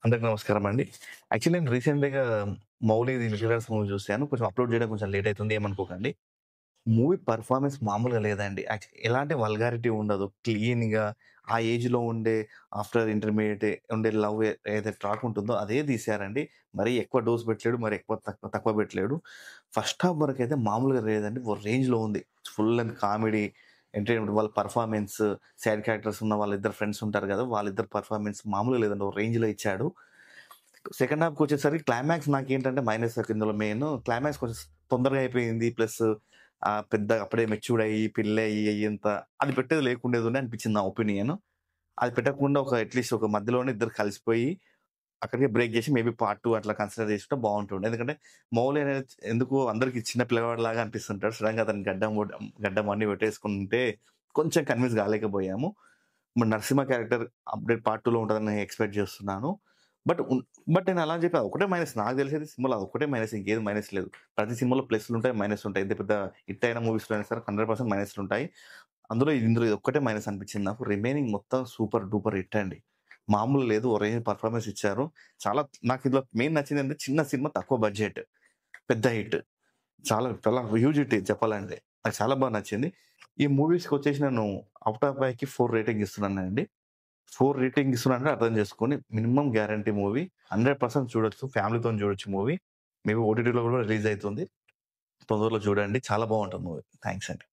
అందరికి నమస్కారం అండి. యాక్చువల్లీ నేను రీసెంట్‌గా 'మౌలిది విక్టరన్స్' మూవీ చూసాను. కొంచెం అప్‌లోడ్ చేయడం కొంచెం లేట్ అయితుంది ఏమనుకోకండి. మూవీ పెర్ఫార్మన్స్ మామూలుగా లేదండి. ఎలాంటి వల్గారిటీ ఉండదు. క్లీన్‌గా ఆ ఏజ్‌లో ఉండే ఆఫ్టర్ ఇంటర్మీడియేట్ ఉండే లవ్ ఏదైతే ట్రాక్ ఉంటుందో అదే తీశారండి. మరీ ఎక్కువ డోస్ పెట్టలేడు. మరి ఎక్కువ తక్కువ పెట్టలేడు. ఫస్ట్ హాఫ్ వరకైతే మామూలుగా లేదండి. ఓ రేంజ్‌లో ఉంది. ఫుల్ లెంత్ కామెడీ, ఎంటర్‌టైన్‌మెంట్ వాళ్ళ పెర్ఫార్మన్స్, సైడ్ క్యారెక్టర్స్ ఉన్న వాళ్ళిద్దరు ఫ్రెండ్స్ ఉంటారు కదా! వాళ్ళిద్దరి పెర్ఫార్మన్స్ మామూలుగా లేదండి. ఓ రేంజ్‌లో ఇచ్చాడు. సెకండ్ హాఫ్‌కొచ్చేసరికి క్లైమాక్స్ నాకేంటంటే మైనస్ ఇందులో మెయిన్. క్లైమాక్స్ కొంచెం తొందరగా అయిపోయింది. ప్లస్ పెద్దగా అప్పుడే మెచ్యూర్డ్ అయ్యి, పెళ్లయ్యి అయ్యేంత అది పెట్టేది లేకుండేదుండే అనిపించింది నా ఒపీనియన్. అది పెట్టకుండా అట్‌లీస్ట్ ఒక మధ్యలోనే ఇద్దరు కలిసిపోయి అక్కడికే బ్రేక్ చేసి మేబీ పార్ట్ 2 అట్లా కన్సిడర్ చేసుకుంటే బావుంటుండే. ఎందుకంటే మౌలి అనేది ఎందుకో అందరికి చిన్న పిల్లవాడిలాగా అనిపిస్తుంటాడు. సడెన్‌గా అతనికి గడ్డం అన్నీ పెట్టేసుకుంటే కొంచెం కన్విన్స్ కాలేకపోయాము. మరి నరసింహ క్యారెక్టర్ అప్‌డేట్ పార్ట్ 2లో ఉంటదని ఎక్స్‌పెక్ట్ చేస్తున్నాను. బట్ ఉన్ బట్ నేను అలా అని చెప్పి అదొక్కటే మైనస్. నాకు తెలిసేది సినిమాలో అదొక్కటే మైనస్. ఇంకేది మైనస్ లేదు. ప్రతి సినిమాలో ప్లస్‌లుంటాయి, మైనస్‌లుంటాయి. ఎంత పెద్ద హిట్ అయిన మూవీస్‌లో అయినా సరే 100% మైనస్‌లుంటాయి. ఇందులో ఇదొక్కటే మైనస్ అనిపించింది నాకు. రిమైనింగ్ మొత్తం సూపర్ డూపర్ హిట్ అండి. మామూలు లేదు. ఓ రేంజ్ పెర్ఫార్మన్స్ ఇచ్చారు. చాలా నాకు ఇందులో మెయిన్ నచ్చిందంటే చిన్న సినిమా తక్కువ బడ్జెట్. పెద్ద హిట్. చాలా చాలా హ్యూజ్ హిట్ ఇది చెప్పాలంటే. నాకు చాలా బాగా నచ్చింది. ఈ మూవీస్‌కొచ్చేసి నేను ఔట్ ఆఫ్ 5కి 4 రేటింగ్ ఇస్తున్నానండి. 4 రేటింగ్ ఇస్తున్నానంటే అర్థం చేసుకోండి. Minimum guarantee movie. 100% చూడొచ్చు. ఫ్యామిలీతోని చూడొచ్చు మూవీ. మేబీ ఓటీటీలో కూడా రిలీజ్ అయితుంది. తొందరలో చూడండి. చాలా బావుంటుంది మూవీ. థాంక్స్ అండి.